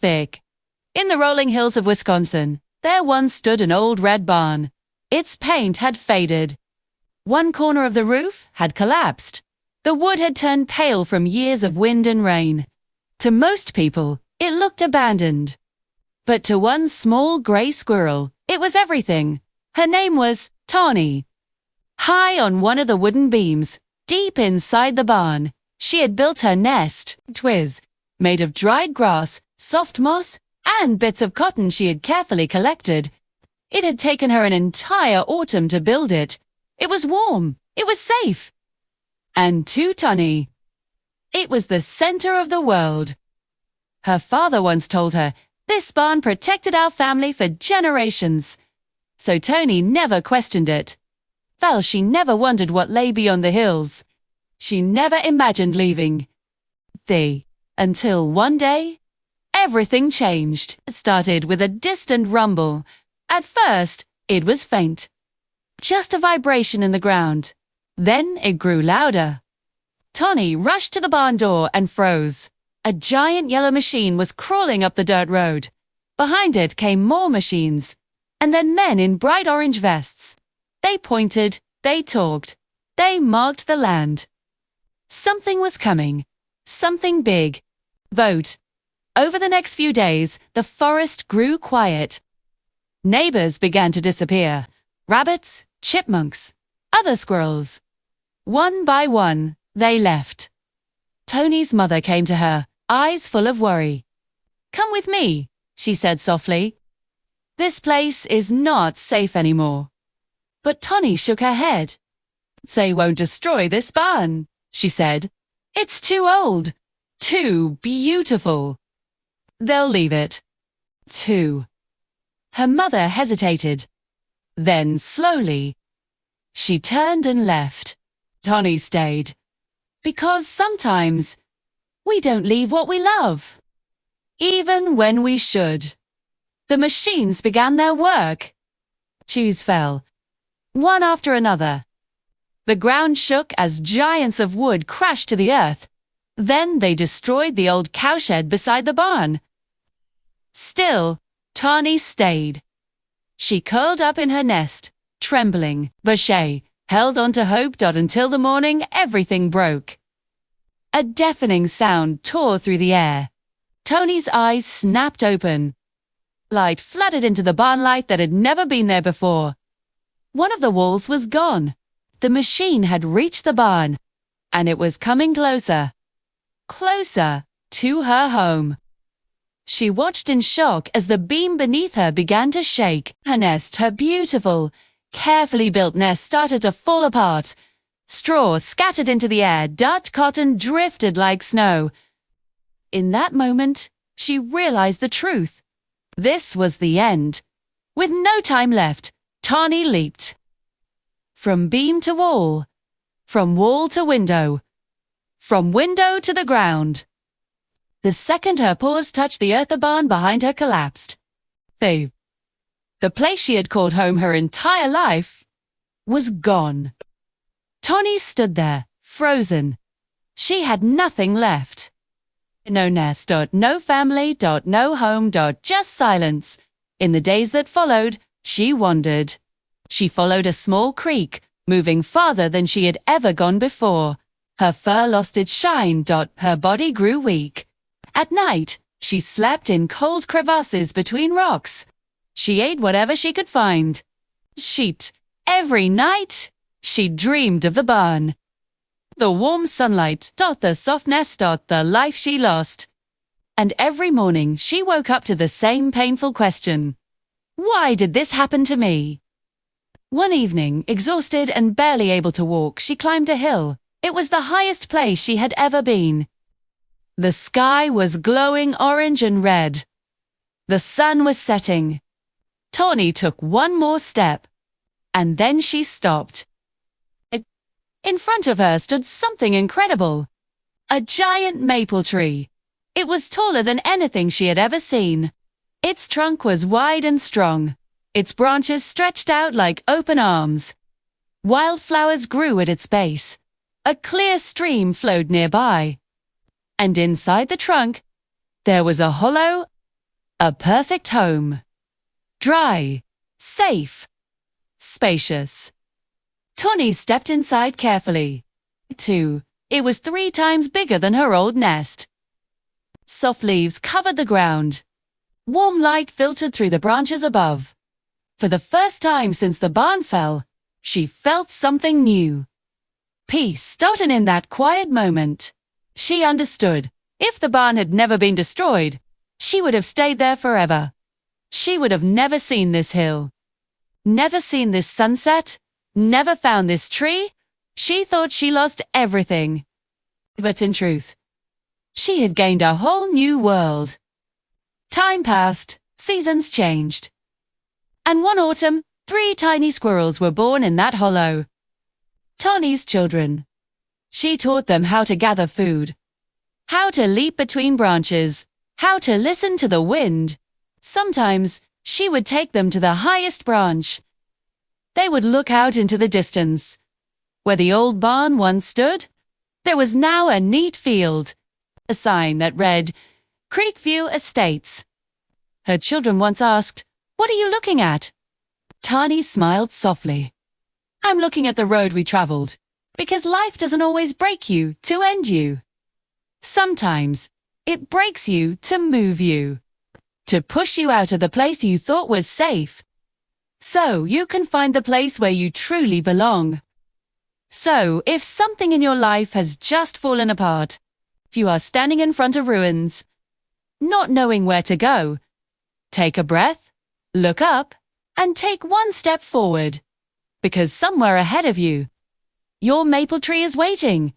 thick. In the rolling hills of Wisconsin, there once stood an old red barn. Its paint had faded. One corner of the roof had collapsed. The wood had turned pale from years of wind and rain. To most people, it looked abandoned. But to one small gray squirrel, it was everything. Her name was Tani. High on one of the wooden beams, deep inside the barn, she had built her nest, twiz, made of dried grass, soft moss, and bits of cotton she had carefully collected. It had taken her an entire autumn to build it. It was warm. It was safe. And to Tani, it was the center of the world. Her father once told her, this barn protected our family for generations. So Tani never questioned it. Well, she never wondered what lay beyond the hills. She never imagined leaving. Until one day, everything changed. It started with a distant rumble. At first, it was faint. Just a vibration in the ground. Then it grew louder. Tani rushed to the barn door and froze. A giant yellow machine was crawling up the dirt road. Behind it came more machines, and then men in bright orange vests. They pointed, they talked, they marked the land. Something was coming. Something big. Vote. Over the next few days, the forest grew quiet. Neighbors began to disappear. Rabbits, chipmunks, other squirrels. One by one, they left. Tony's mother came to her, eyes full of worry. Come with me, she said softly. This place is not safe anymore. But Tani shook her head. They won't destroy this barn, she said. It's too old, too beautiful. They'll leave it. Too. Her mother hesitated. Then slowly, she turned and left. Tani stayed. Because sometimes we don't leave what we love, even when we should. The machines began their work. Shoes fell, one after another. The ground shook as giants of wood crashed to the earth. Then they destroyed the old cowshed beside the barn. Still, Tani stayed. She curled up in her nest, trembling, but she held on to hope. Until the morning, everything broke. A deafening sound tore through the air. Tony's eyes snapped open. Light flooded into the barn light that had never been there before. One of the walls was gone. The machine had reached the barn, and it was coming closer. Closer to her home. She watched in shock as the beam beneath her began to shake. Her nest, her beautiful, carefully built nest, started to fall apart. Straw scattered into the air, dirt cotton drifted like snow. In that moment, she realized the truth. This was the end. With no time left, Tani leaped. From beam to wall, from wall to window, from window to the ground. The second her paws touched the earth, the barn behind her collapsed. The place she had called home her entire life was gone. Tani stood there, frozen. She had nothing left. No nest, no family, no home, just silence. In the days that followed, she wandered. She followed a small creek, moving farther than she had ever gone before. Her fur lost its shine. Her body grew weak. At night, she slept in cold crevasses between rocks. She ate whatever she could find. Every night, she dreamed of the barn. The warm sunlight, the soft nest, the life she lost. And every morning she woke up to the same painful question. Why did this happen to me? One evening, exhausted and barely able to walk, she climbed a hill. It was the highest place she had ever been. The sky was glowing orange and red. The sun was setting. Tani took one more step, and then she stopped. In front of her stood something incredible. A giant maple tree. It was taller than anything she had ever seen. Its trunk was wide and strong. Its branches stretched out like open arms. Wildflowers grew at its base. A clear stream flowed nearby. And inside the trunk, there was a hollow, A perfect home. Dry, safe, spacious. Tani stepped inside carefully. It was 3 times bigger than her old nest. Soft leaves covered the ground. Warm light filtered through the branches above. For the first time since the barn fell, she felt something new. Peace started in that quiet moment. She understood. If the barn had never been destroyed, she would have stayed there forever. She would have never seen this hill, never seen this sunset, never found this tree. She thought she lost everything. But in truth, she had gained a whole new world. Time passed, seasons changed. And one autumn, 3 tiny squirrels were born in that hollow. Tani's children. She taught them how to gather food, how to leap between branches, how to listen to the wind. Sometimes, she would take them to the highest branch. They would look out into the distance. Where the old barn once stood, there was now a neat field, a sign that read, Creekview Estates. Her children once asked, "What are you looking at?" Tani smiled softly. "I'm looking at the road we traveled, because life doesn't always break you to end you. Sometimes, it breaks you to move you, to push you out of the place you thought was safe, so you can find the place where you truly belong. So, if something in your life has just fallen apart, if you are standing in front of ruins, not knowing where to go, take a breath, look up, and take one step forward. Because somewhere ahead of you, your maple tree is waiting,